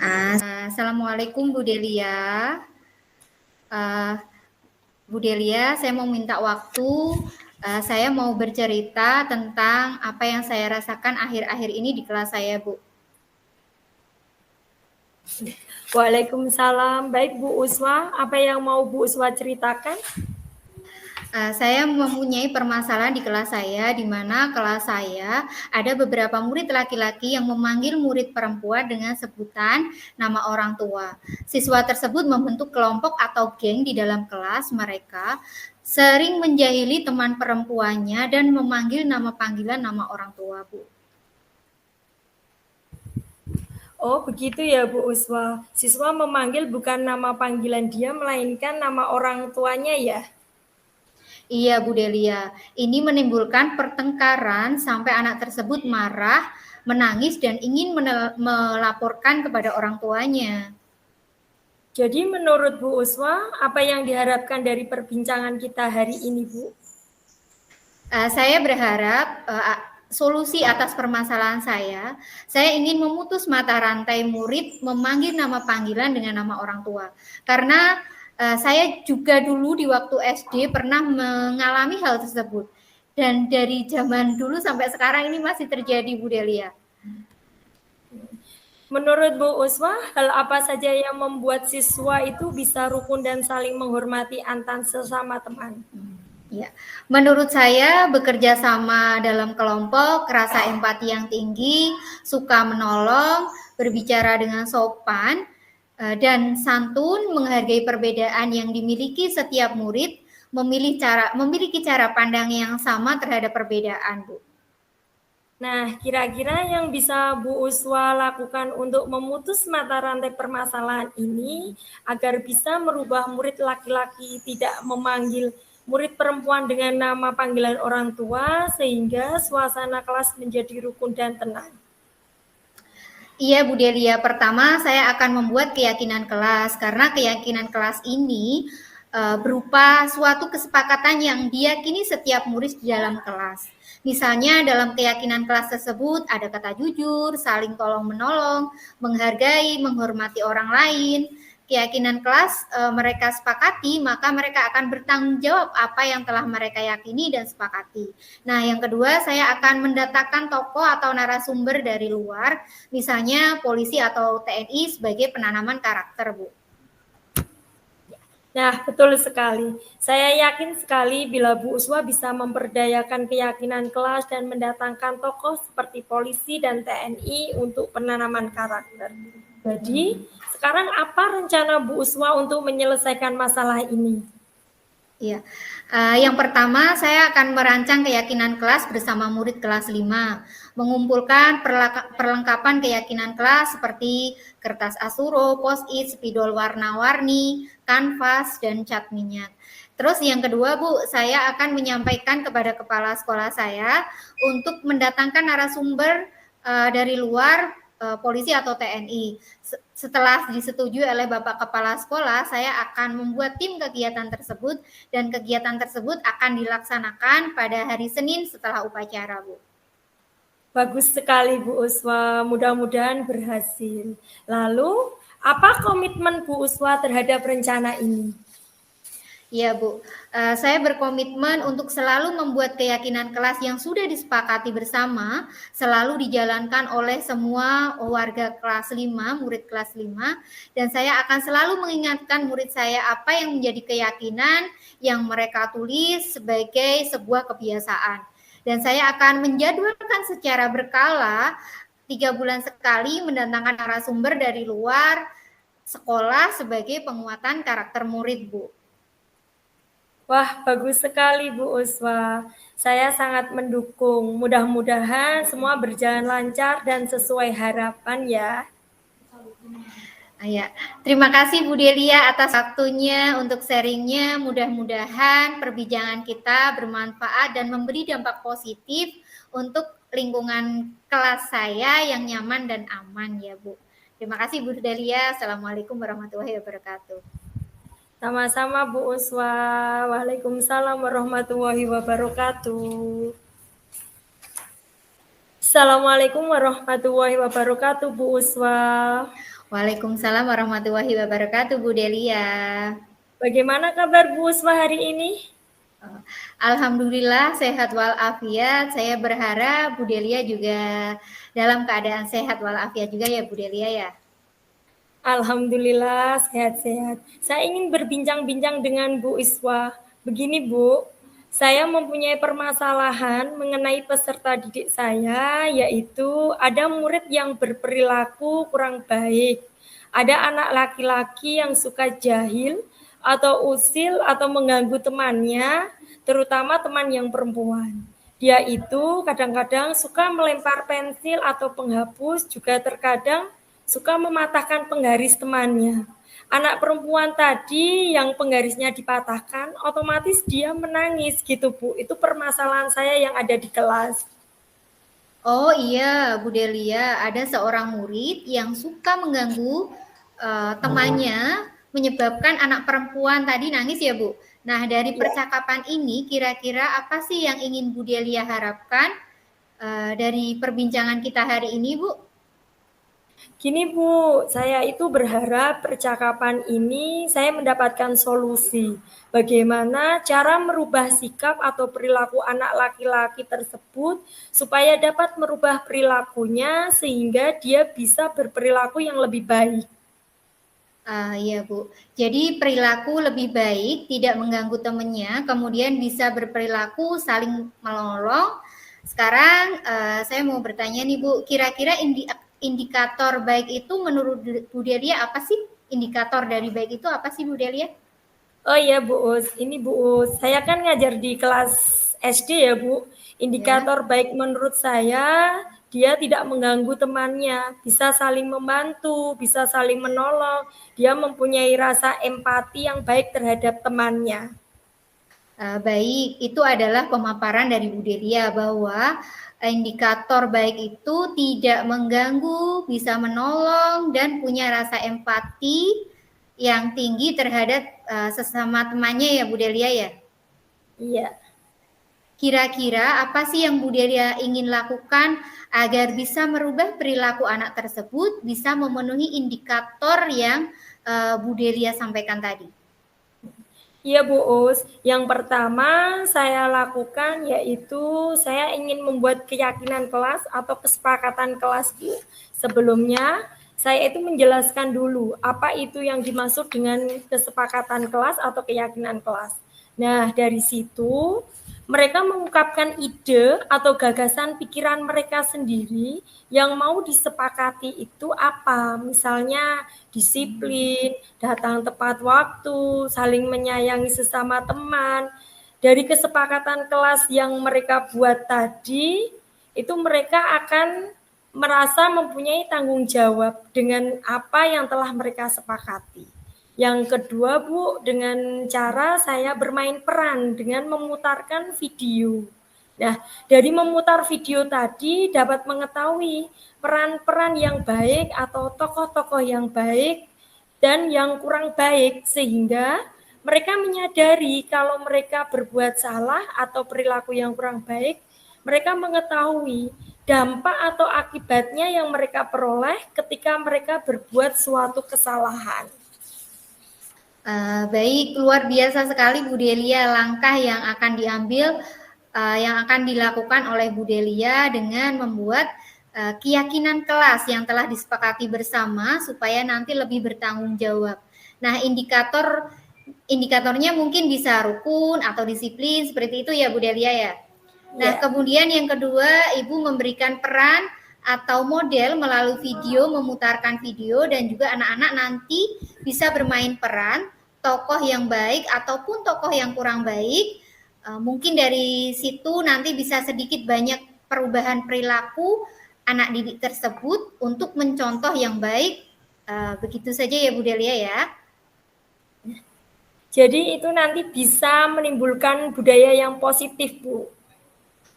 Assalamualaikum Bu Delia. Uh, Bu Delia, saya mau minta waktu. Saya mau bercerita tentang apa yang saya rasakan akhir-akhir ini di kelas saya, Bu. Waalaikumsalam. Baik Bu Uswa, apa yang mau Bu Uswa ceritakan? Saya mempunyai permasalahan di kelas saya, di mana kelas saya ada beberapa murid laki-laki yang memanggil murid perempuan dengan sebutan nama orang tua. Siswa tersebut membentuk kelompok atau geng di dalam kelas mereka, sering menjahili teman perempuannya dan memanggil nama panggilan nama orang tua, Bu. Oh begitu ya Bu Uswa. Siswa memanggil bukan nama panggilan dia, melainkan nama orang tuanya ya? Iya, Bu Delia. Ini menimbulkan pertengkaran sampai anak tersebut marah, menangis, dan ingin melaporkan kepada orang tuanya. Jadi menurut Bu Uswa, apa yang diharapkan dari perbincangan kita hari ini Bu? Saya berharap solusi atas permasalahan saya ingin memutus mata rantai murid memanggil nama panggilan dengan nama orang tua. Karena saya juga dulu di waktu SD pernah mengalami hal tersebut. Dan dari zaman dulu sampai sekarang ini masih terjadi, Bu Delia. Menurut Bu Uswa, hal apa saja yang membuat siswa itu bisa rukun dan saling menghormati antar sesama teman? Ya, menurut saya bekerja sama dalam kelompok, rasa empati yang tinggi, suka menolong, berbicara dengan sopan, dan santun, menghargai perbedaan yang dimiliki setiap murid, memiliki cara pandang yang sama terhadap perbedaan, Bu. Nah, kira-kira yang bisa Bu Uswa lakukan untuk memutus mata rantai permasalahan ini agar bisa merubah murid laki-laki tidak memanggil murid perempuan dengan nama panggilan orang tua sehingga suasana kelas menjadi rukun dan tenang. Iya, Bu Delia. Pertama, saya akan membuat keyakinan kelas karena keyakinan kelas ini berupa suatu kesepakatan yang diyakini setiap murid di dalam kelas. Misalnya dalam keyakinan kelas tersebut ada kata jujur, saling tolong-menolong, menghargai, menghormati orang lain. Keyakinan kelas mereka sepakati, maka mereka akan bertanggung jawab apa yang telah mereka yakini dan sepakati. Nah, yang kedua, saya akan mendatangkan tokoh atau narasumber dari luar, misalnya polisi atau TNI sebagai penanaman karakter, Bu. Nah, betul sekali. Saya yakin sekali bila Bu Uswa bisa memperdayakan keyakinan kelas dan mendatangkan tokoh seperti polisi dan TNI untuk penanaman karakter. Jadi, sekarang apa rencana Bu Uswa untuk menyelesaikan masalah ini? Ya, yang pertama saya akan merancang keyakinan kelas bersama murid kelas 5, mengumpulkan perlengkapan keyakinan kelas seperti kertas asuro, post-it, spidol warna-warni, kanvas, dan cat minyak. Terus yang kedua, Bu, saya akan menyampaikan kepada kepala sekolah saya untuk mendatangkan narasumber dari luar polisi atau TNI. Setelah disetujui oleh Bapak Kepala Sekolah, saya akan membuat tim kegiatan tersebut dan kegiatan tersebut akan dilaksanakan pada hari Senin setelah upacara, Bu. Bagus sekali Bu Uswa, mudah-mudahan berhasil. Lalu, apa komitmen Bu Uswa terhadap rencana ini? Ya Bu, saya berkomitmen untuk selalu membuat keyakinan kelas yang sudah disepakati bersama, selalu dijalankan oleh semua warga kelas 5, murid kelas 5, dan saya akan selalu mengingatkan murid saya apa yang menjadi keyakinan yang mereka tulis sebagai sebuah kebiasaan. Dan saya akan menjadwalkan secara berkala 3 bulan sekali mendatangkan narasumber dari luar sekolah sebagai penguatan karakter murid, Bu. Wah, bagus sekali Bu Uswa. Saya sangat mendukung. Mudah-mudahan semua berjalan lancar dan sesuai harapan ya. Ya, terima kasih Bu Delia atas waktunya untuk sharingnya. Mudah-mudahan perbincangan kita bermanfaat dan memberi dampak positif untuk lingkungan kelas saya yang nyaman dan aman ya Bu. Terima kasih Bu Delia. Assalamualaikum warahmatullahi wabarakatuh. Sama-sama Bu Uswa. Waalaikumsalam warahmatullahi wabarakatuh. Assalamualaikum warahmatullahi wabarakatuh Bu Uswa. Waalaikumsalam warahmatullahi wabarakatuh, Bu Delia. Bagaimana kabar Bu Usma hari ini? Alhamdulillah sehat walafiat. Saya berharap Bu Delia juga dalam keadaan sehat walafiat juga ya Bu Delia ya. Alhamdulillah sehat-sehat. Saya ingin berbincang-bincang dengan Bu Iswa. Begini Bu, saya mempunyai permasalahan mengenai peserta didik saya, yaitu ada murid yang berperilaku kurang baik. Ada anak laki-laki yang suka jahil atau usil atau mengganggu temannya, terutama teman yang perempuan. Dia itu kadang-kadang suka melempar pensil atau penghapus, juga terkadang suka mematahkan penggaris temannya. Anak perempuan tadi yang penggarisnya dipatahkan, otomatis dia menangis gitu Bu. Itu permasalahan saya yang ada di kelas. Oh iya Bu Delia, ada seorang murid yang suka mengganggu temannya menyebabkan anak perempuan tadi nangis ya Bu. Nah dari percakapan ini kira-kira apa sih yang ingin Bu Delia harapkan dari perbincangan kita hari ini Bu? Gini Bu, saya itu berharap percakapan ini saya mendapatkan solusi. Bagaimana cara merubah sikap atau perilaku anak laki-laki tersebut supaya dapat merubah perilakunya sehingga dia bisa berperilaku yang lebih baik. Iya Bu, jadi perilaku lebih baik, tidak mengganggu temannya, kemudian bisa berperilaku saling menolong. Sekarang saya mau bertanya nih Bu, kira-kira indikator baik itu menurut Bu Delia apa sih? Indikator dari baik itu apa sih Bu Delia? Oh iya Bu Us, ini Bu Us, saya kan ngajar di kelas SD ya Bu. Ya. Indikator baik menurut saya, dia tidak mengganggu temannya, bisa saling membantu, bisa saling menolong, dia mempunyai rasa empati yang baik terhadap temannya. Baik, itu adalah pemaparan dari Bu Delia bahwa indikator baik itu tidak mengganggu, bisa menolong, dan punya rasa empati yang tinggi terhadap sesama temannya ya Bu Delia ya. Iya. Kira-kira apa sih yang Bu Delia ingin lakukan agar bisa merubah perilaku anak tersebut, bisa memenuhi indikator yang Bu Delia sampaikan tadi? Iya Bu Us, yang pertama saya lakukan yaitu saya ingin membuat keyakinan kelas atau kesepakatan kelas Bu. Sebelumnya saya itu menjelaskan dulu apa itu yang dimaksud dengan kesepakatan kelas atau keyakinan kelas. Nah dari situ mereka mengungkapkan ide atau gagasan pikiran mereka sendiri yang mau disepakati itu apa. Misalnya disiplin, datang tepat waktu, saling menyayangi sesama teman. Dari kesepakatan kelas yang mereka buat tadi, itu mereka akan merasa mempunyai tanggung jawab dengan apa yang telah mereka sepakati. Yang kedua, Bu, dengan cara saya bermain peran dengan memutarkan video. Nah, dari memutar video tadi dapat mengetahui peran-peran yang baik atau tokoh-tokoh yang baik dan yang kurang baik sehingga mereka menyadari kalau mereka berbuat salah atau perilaku yang kurang baik, mereka mengetahui dampak atau akibatnya yang mereka peroleh ketika mereka berbuat suatu kesalahan. Baik, luar biasa sekali Bu Delia langkah yang akan diambil, yang akan dilakukan oleh Bu Delia dengan membuat keyakinan kelas yang telah disepakati bersama supaya nanti lebih bertanggung jawab. Nah, indikatornya mungkin bisa rukun atau disiplin seperti itu ya Bu Delia ya. Nah, kemudian yang kedua, Ibu memberikan peran atau model melalui video, memutarkan video dan juga anak-anak nanti bisa bermain peran tokoh yang baik ataupun tokoh yang kurang baik. Mungkin dari situ nanti bisa sedikit banyak perubahan perilaku anak didik tersebut untuk mencontoh yang baik. Begitu saja ya Bu Delia ya. Jadi itu nanti bisa menimbulkan budaya yang positif, Bu.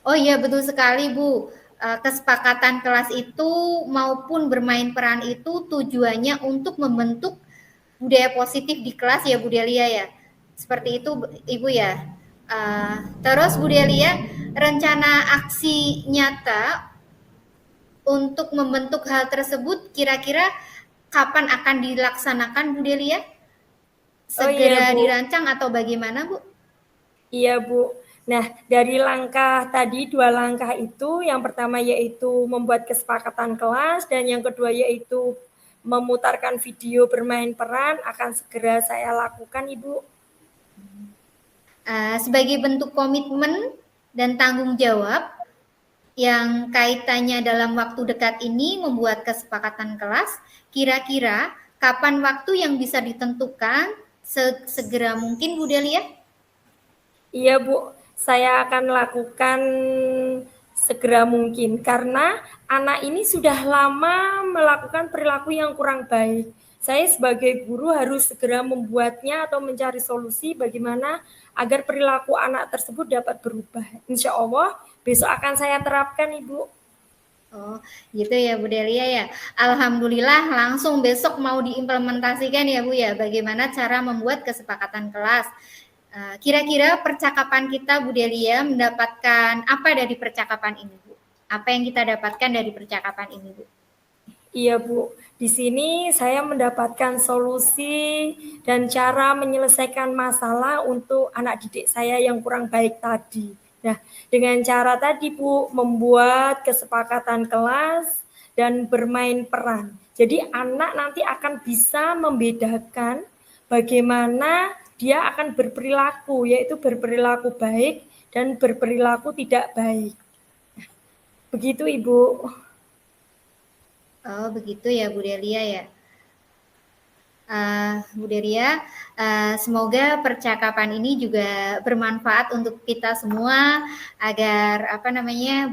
Oh iya betul sekali Bu. Kesepakatan kelas itu maupun bermain peran itu tujuannya untuk membentuk budaya positif di kelas ya Bu Delia ya. Seperti itu Ibu ya. Terus Bu Delia, rencana aksi nyata untuk membentuk hal tersebut kira-kira kapan akan dilaksanakan Bu Delia? Oh iya Segera Bu, dirancang atau bagaimana Bu? iya Bu. Nah, dari langkah tadi, 2 langkah itu, yang pertama yaitu membuat kesepakatan kelas, dan yang kedua yaitu memutarkan video bermain peran akan segera saya lakukan, Ibu. Sebagai bentuk komitmen dan tanggung jawab yang kaitannya dalam waktu dekat ini membuat kesepakatan kelas, kira-kira kapan waktu yang bisa ditentukan segera mungkin Bu Delia? Iya Bu, saya akan lakukan segera mungkin karena anak ini sudah lama melakukan perilaku yang kurang baik. Saya sebagai guru harus segera membuatnya atau mencari solusi bagaimana agar perilaku anak tersebut dapat berubah. Insya Allah besok akan saya terapkan Ibu. Oh, gitu ya Bu Delia ya. Alhamdulillah langsung besok mau diimplementasikan ya Bu ya. Bagaimana cara membuat kesepakatan kelas. Kira-kira percakapan kita Bu Delia mendapatkan apa dari percakapan ini Bu? Apa yang kita dapatkan dari percakapan ini Bu? Iya Bu, di sini saya mendapatkan solusi dan cara menyelesaikan masalah untuk anak didik saya yang kurang baik tadi. Nah, dengan cara tadi Bu, membuat kesepakatan kelas dan bermain peran. Jadi anak nanti akan bisa membedakan bagaimana dia akan berperilaku, yaitu berperilaku baik dan berperilaku tidak baik. Begitu Ibu. Oh, begitu ya Bu Delia ya. Bu Delia, semoga percakapan ini juga bermanfaat untuk kita semua agar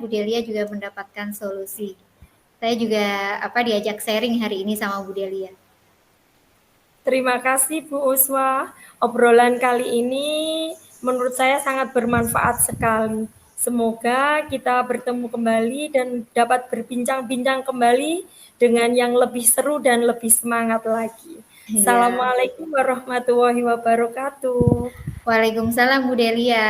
Bu Delia juga mendapatkan solusi. Saya juga diajak sharing hari ini sama Bu Delia. Terima kasih Bu Uswa. Obrolan kali ini menurut saya sangat bermanfaat sekali. Semoga kita bertemu kembali dan dapat berbincang-bincang kembali dengan yang lebih seru dan lebih semangat lagi. Ya. Assalamualaikum warahmatullahi wabarakatuh. Waalaikumsalam Bu Delia.